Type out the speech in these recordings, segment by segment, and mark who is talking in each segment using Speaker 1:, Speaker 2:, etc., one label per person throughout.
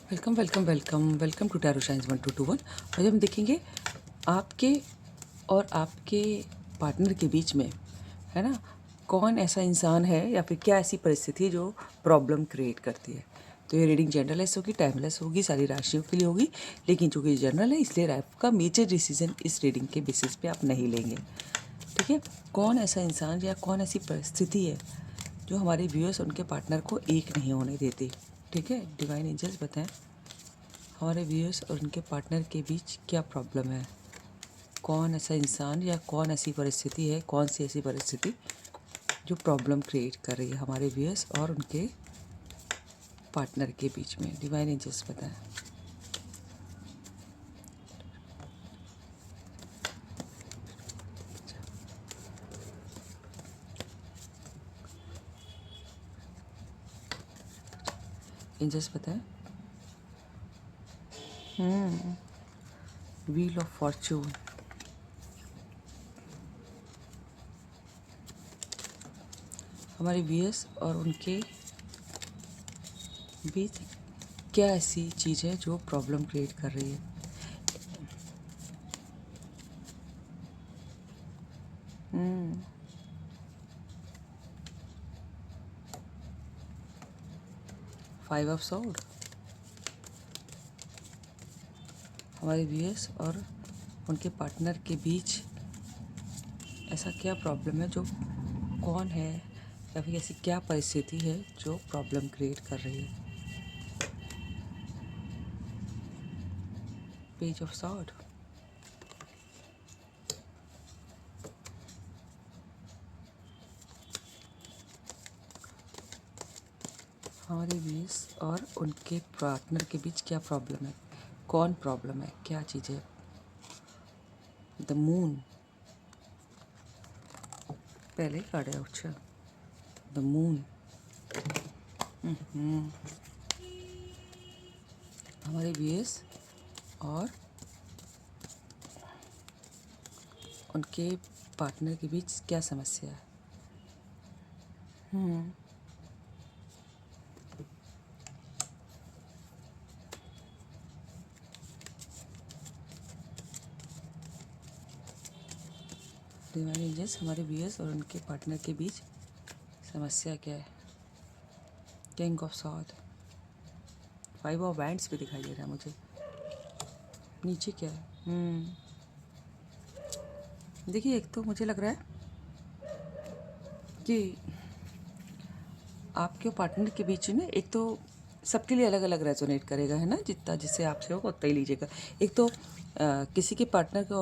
Speaker 1: Welcome welcome welcome welcome to tarot science 1221। आज हम देखेंगे आपके और आपके पार्टनर के बीच में, है ना, कौन ऐसा इंसान है या फिर क्या ऐसी परिस्थिति है जो प्रॉब्लम क्रिएट करती है। तो ये रीडिंग जनरलेस होगी, टाइमलेस होगी, सारी राशियों के लिए होगी, लेकिन चूँकि जनरल है इसलिए आपका मेजर डिसीजन इस रीडिंग के बेसिस पे आप नहीं लेंगे। ठीक है, कौन ऐसा इंसान या कौन ऐसी परिस्थिति है जो हमारे व्यूअर्स उनके पार्टनर को एक नहीं होने देती। ठीक है, डिवाइन एंजल्स बताएं हमारे व्यूअर्स और उनके पार्टनर के बीच क्या प्रॉब्लम है। कौन ऐसा इंसान या कौन ऐसी परिस्थिति है, कौन सी ऐसी परिस्थिति जो प्रॉब्लम क्रिएट कर रही है हमारे व्यूअर्स और उनके पार्टनर के बीच में। डिवाइन एंजल्स बताएं। एंजल्स बताएं। व्हील ऑफ फॉर्चून, हमारे व्यूअर्स और उनके बीच क्या ऐसी चीज़ है जो प्रॉब्लम क्रिएट कर रही है। फाइव ऑफ सॉर्ड, हमारे व्यूअर्स और उनके पार्टनर के बीच ऐसा क्या प्रॉब्लम है, जो कौन है या फिर ऐसी क्या परिस्थिति है जो प्रॉब्लम क्रिएट कर रही है। पेज ऑफ सॉर्ड, हमारे व्यूअर्स और उनके पार्टनर के बीच क्या प्रॉब्लम है, कौन प्रॉब्लम है, क्या चीज़ है। द मून पहले कार्ड है। अच्छा, द मून, हमारे व्यूअर्स और उनके पार्टनर के बीच क्या समस्या है। डिवाइन एंजल्स, हमारे व्यूअर्स और उनके पार्टनर के बीच समस्या क्या है। King of sword, five of wands भी दिखाई दे रहा है मुझे। नीचे क्या है। देखिए, एक तो मुझे लग रहा है कि आपके पार्टनर के बीच में, एक तो सबके लिए अलग अलग रेजोनेट करेगा, है ना, जितना जिससे आपसे होगा उतना ही लीजिएगा। एक तो किसी के पार्टनर को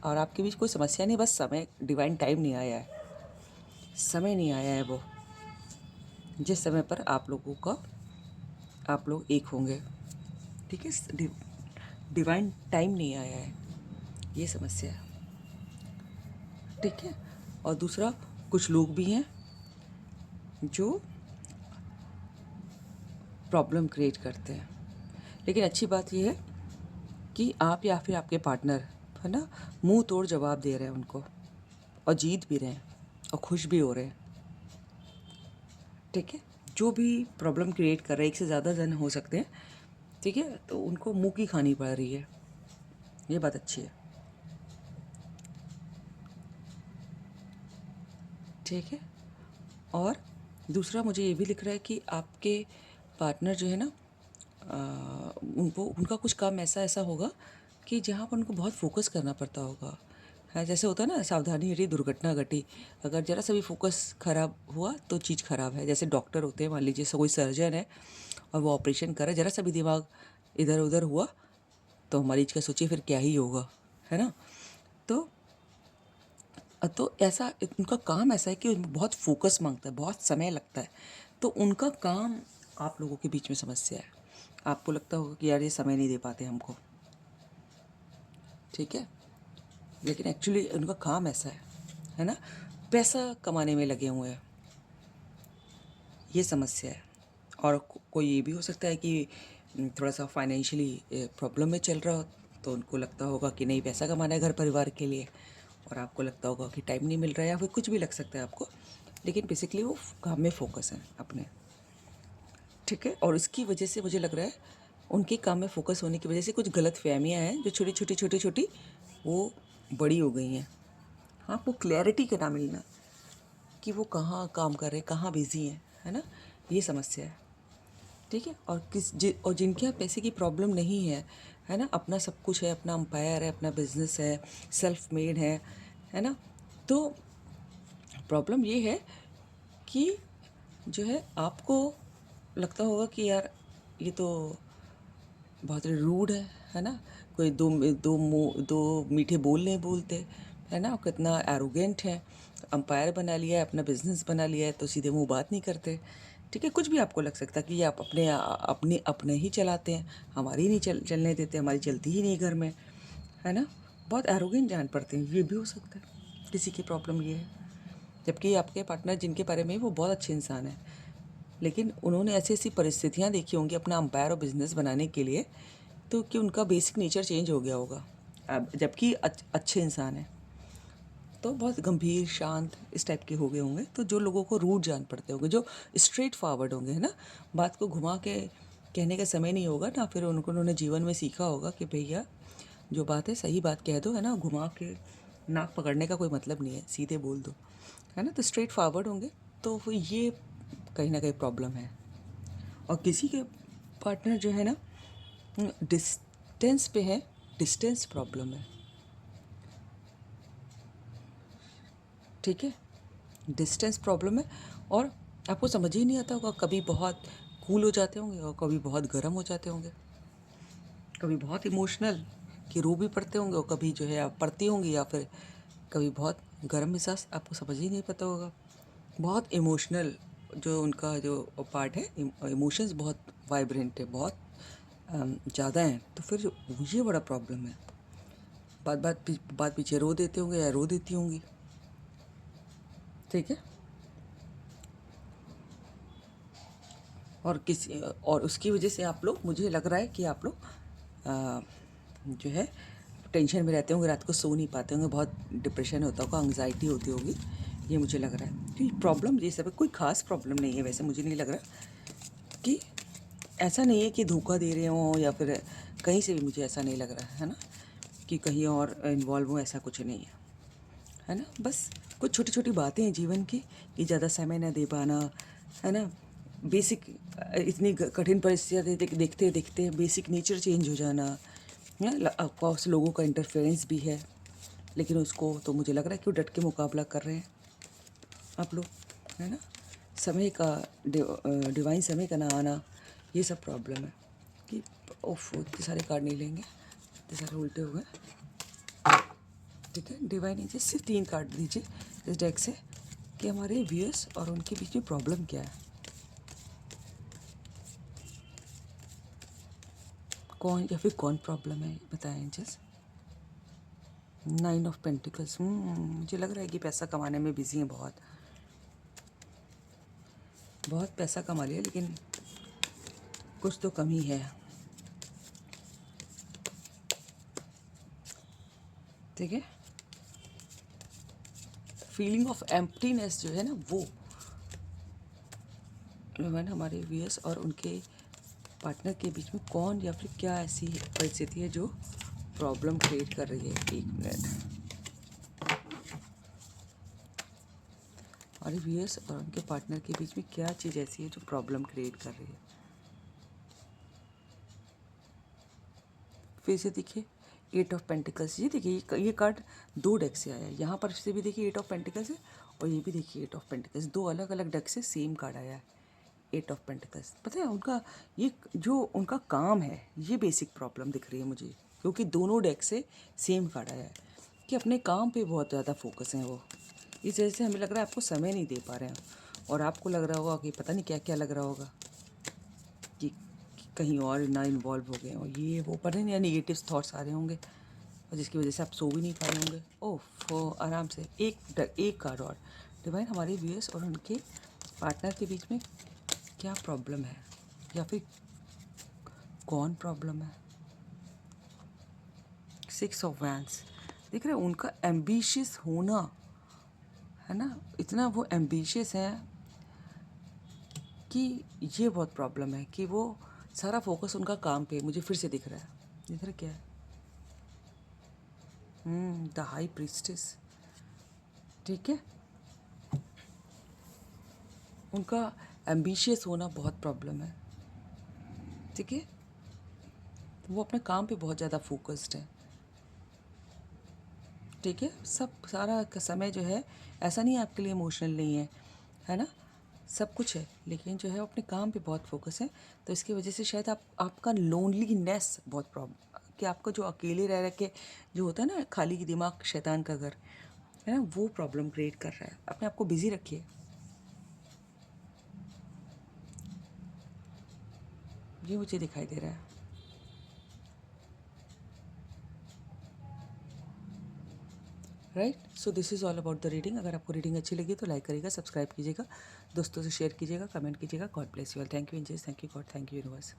Speaker 1: और आपके बीच कोई समस्या नहीं, बस समय, डिवाइन टाइम नहीं आया है, समय नहीं आया है वो जिस समय पर आप लोग एक होंगे। ठीक है, डिवाइन टाइम नहीं आया है, ये समस्या है। ठीक है, और दूसरा, कुछ लोग भी हैं जो प्रॉब्लम क्रिएट करते हैं, लेकिन अच्छी बात यह है कि आप या फिर आपके पार्टनर, है ना, मुंह तोड़ जवाब दे रहे हैं उनको, और जीत भी रहे हैं और खुश भी हो रहे हैं। ठीक है, जो भी प्रॉब्लम क्रिएट कर रहे हैं, एक से ज़्यादा जन हो सकते हैं, ठीक है, तो उनको मुंह की खानी पड़ रही है, ये बात अच्छी है। ठीक है, और दूसरा मुझे ये भी लिख रहा है कि आपके पार्टनर जो है ना, उनको उनका कुछ काम ऐसा ऐसा होगा कि जहाँ पर उनको बहुत फोकस करना पड़ता होगा, है, जैसे होता है ना, सावधानी हटी दुर्घटना घटी। अगर जरा सा भी फोकस खराब हुआ तो चीज़ खराब है। जैसे डॉक्टर होते हैं, मान लीजिए कोई सर्जन है और वो ऑपरेशन कर रहा है, जरा सा भी दिमाग इधर उधर हुआ तो मरीज का सोचिए फिर क्या ही होगा, है ना। तो ऐसा उनका काम ऐसा है कि उनमें बहुत फोकस मांगता है, बहुत समय लगता है, तो उनका काम, आप लोगों के बीच में समस्या है। आपको लगता होगा कि यार ये समय नहीं दे पाते हमको, ठीक है, लेकिन एक्चुअली उनका काम ऐसा है ना, पैसा कमाने में लगे हुए हैं, ये समस्या है। और कोई ये भी हो सकता है कि थोड़ा सा फाइनेंशियली प्रॉब्लम में चल रहा हो, तो उनको लगता होगा कि नहीं, पैसा कमाना है घर परिवार के लिए, और आपको लगता होगा कि टाइम नहीं मिल रहा है, या फिर कुछ भी लग सकता है आपको, लेकिन बेसिकली वो काम में फोकस है अपने। ठीक है, और इसकी वजह से मुझे लग रहा है उनके काम में फोकस होने की वजह से कुछ गलत फहमियाँ हैं जो छोटी छोटी वो बड़ी हो गई हैं। हाँ, आपको क्लैरिटी का ना मिलना कि वो कहाँ काम कर रहे हैं, कहाँ बिजी हैं, है ना, ये समस्या है। ठीक है। और और जिनके यहाँ पैसे की प्रॉब्लम नहीं है ना, अपना सब कुछ है, अपना एम्पायर है, अपना बिजनेस है, सेल्फ मेड है ना, तो प्रॉब्लम ये है कि जो है आपको लगता होगा कि यार ये तो बहुत रूड है ना, कोई दो मीठे बोल नहीं बोलते, है ना, कितना एरोगेंट है, अंपायर बना लिया है, अपना बिजनेस बना लिया है तो सीधे मुंह बात नहीं करते। ठीक है, कुछ भी आपको लग सकता है कि ये आप अपने ही चलाते हैं, हमारी नहीं चलने देते, हमारी चलती ही नहीं घर में, है ना, बहुत एरोगेंट जान पड़ते हैं, ये भी हो सकता है किसी की प्रॉब्लम ये है। जबकि आपके पार्टनर जिनके बारे में वो बहुत अच्छे इंसान हैं, लेकिन उन्होंने ऐसी ऐसी परिस्थितियाँ देखी होंगी अपना अंपायर और बिजनेस बनाने के लिए, तो कि उनका बेसिक नेचर चेंज हो गया होगा। अब जबकि अच्छे इंसान हैं तो बहुत गंभीर शांत इस टाइप के हो गए होंगे, तो जो लोगों को रूड जान पड़ते होंगे, जो स्ट्रेट फॉरवर्ड होंगे, है ना, बात को घुमा के कहने का समय नहीं होगा ना, फिर उन्होंने जीवन में सीखा होगा कि भैया जो बात है सही बात कह दो, है ना, घुमा के नाक पकड़ने का कोई मतलब नहीं है, सीधे बोल दो, है ना, तो स्ट्रेट फॉरवर्ड होंगे, तो फिर ये कहीं ना कहीं प्रॉब्लम है। और किसी के पार्टनर जो है ना डिस्टेंस पे है, डिस्टेंस प्रॉब्लम है। ठीक है, डिस्टेंस प्रॉब्लम है, और आपको समझ ही नहीं आता होगा, कभी बहुत कूल हो जाते होंगे और कभी बहुत गर्म हो जाते होंगे, कभी बहुत इमोशनल कि रो भी पड़ते होंगे, और कभी जो है आप पड़ती होंगी, या फिर कभी बहुत गर्म मिजाज, आपको समझ ही नहीं पता होगा। बहुत इमोशनल जो उनका जो पार्ट है, इमोशंस बहुत वाइब्रेंट है, बहुत ज़्यादा हैं, तो फिर ये बड़ा प्रॉब्लम है। बात पीछे रो देते होंगे या रो देती होंगी। ठीक है, और उसकी वजह से आप लोग, मुझे लग रहा है कि आप लोग जो है टेंशन में रहते होंगे, रात को सो नहीं पाते होंगे, बहुत डिप्रेशन होता होगा, एंग्जाइटी होती होगी, ये मुझे लग रहा है। तो ये प्रॉब्लम ये सब है, कोई ख़ास प्रॉब्लम नहीं है वैसे, मुझे नहीं लग रहा कि ऐसा नहीं है कि धोखा दे रहे हों, या फिर कहीं से भी मुझे ऐसा नहीं लग रहा है ना, कि कहीं और इन्वॉल्व हो, ऐसा कुछ नहीं है ना, बस कुछ छोटी छोटी बातें हैं जीवन की, कि ज़्यादा समय ना दे पाना, है ना, बेसिक इतनी कठिन परिस्थितियाँ देखते देखते बेसिक नेचर चेंज हो जाना है। ऑफकोर्स लोगों का इंटरफेरेंस भी है, लेकिन उसको तो मुझे लग रहा है कि वो डट के मुकाबला कर रहे हैं आप लोग, है ना, समय का डिवाइन समय का ना आना, ये सब प्रॉब्लम है। कि ओफ, इतने सारे कार्ड नहीं लेंगे, इतने सारे उल्टे हो गए। ठीक है, डिवाइन एंजल सिर्फ 3 कार्ड दीजिए इस डेक से, कि हमारे व्यूअर्स और उनके बीच में प्रॉब्लम क्या है, कौन या फिर कौन प्रॉब्लम है, बताएं एंजल्स। 9 ऑफ पेंटिकल्स, मुझे लग रहा है कि पैसा कमाने में बिजी हैं, बहुत बहुत पैसा कमा लिया, लेकिन कुछ तो कमी है। ठीक है, फीलिंग ऑफ एम्प्टीनेस जो है ना, वो मैंने हमारे व्यूअर्स और उनके पार्टनर के बीच में कौन या फिर क्या ऐसी परिस्थिति है जो प्रॉब्लम क्रिएट कर रही है। 1 मिनट, हमारे व्यूअर्स और उनके पार्टनर के बीच में क्या चीज़ ऐसी है जो प्रॉब्लम क्रिएट कर रही है। फिर से देखिए 8 ऑफ पेंटिकल्स, ये देखिए ये कार्ड 2 डेक से आया है, यहाँ पर से भी देखिए 8 ऑफ पेंटिकल्स है, और ये भी देखिए 8 ऑफ पेंटिकल्स, 2 अलग अलग डेक से सेम कार्ड आया है 8 ऑफ पेंटिकल्स। पता है उनका ये जो उनका काम है, ये बेसिक प्रॉब्लम दिख रही है मुझे, क्योंकि दोनों डेक से सेम कार्ड आया है कि अपने काम पे बहुत ज़्यादा फोकस हैं वो, इस वजह से हमें लग रहा है आपको समय नहीं दे पा रहे हैं, और आपको लग रहा होगा कि पता नहीं क्या क्या लग रहा होगा, कि कहीं और ना इन्वॉल्व हो गए, और ये वो पता नहीं नेगेटिव थॉट्स आ रहे होंगे, और जिसकी वजह से आप सो भी नहीं पा रहे होंगे। ओह, आराम से एक कार्ड और। डिवाइन, हमारे व्यूअर्स और उनके पार्टनर के बीच में क्या प्रॉब्लम है, या फिर कौन प्रॉब्लम है। 6 ऑफ वैंड्स देख रहे हैं, उनका एम्बिशियस होना, है ना, इतना वो एम्बिशियस है कि ये बहुत प्रॉब्लम है, कि वो सारा फोकस उनका काम पे मुझे फिर से दिख रहा है। इधर क्या है? The high priestess. ठीक है, उनका एम्बिशियस होना बहुत प्रॉब्लम है। ठीक है, वो अपने काम पे बहुत ज़्यादा फोकस्ड है। ठीक है, सब सारा का समय जो है, ऐसा नहीं है आपके लिए इमोशनल नहीं है ना, सब कुछ है, लेकिन जो है वो अपने काम पे बहुत फोकस है। तो इसकी वजह से शायद आपका लोनलीनेस बहुत प्रॉब्लम, कि आपका जो अकेले रह रह के जो होता है ना, खाली की दिमाग शैतान का घर, है ना, वो प्रॉब्लम क्रिएट कर रहा है। अपने आप को बिजी रखिए। ये मुझे दिखाई दे रहा है। Right, so this is all about the reading. अगर आपको रीडिंग अच्छी लगी तो लाइक करिएगा, सब्सक्राइब कीजिएगा, दोस्तों से शेयर कीजिएगा, कमेंट कीजिएगा। God bless you all. Thank you angels, thank you God, thank you universe.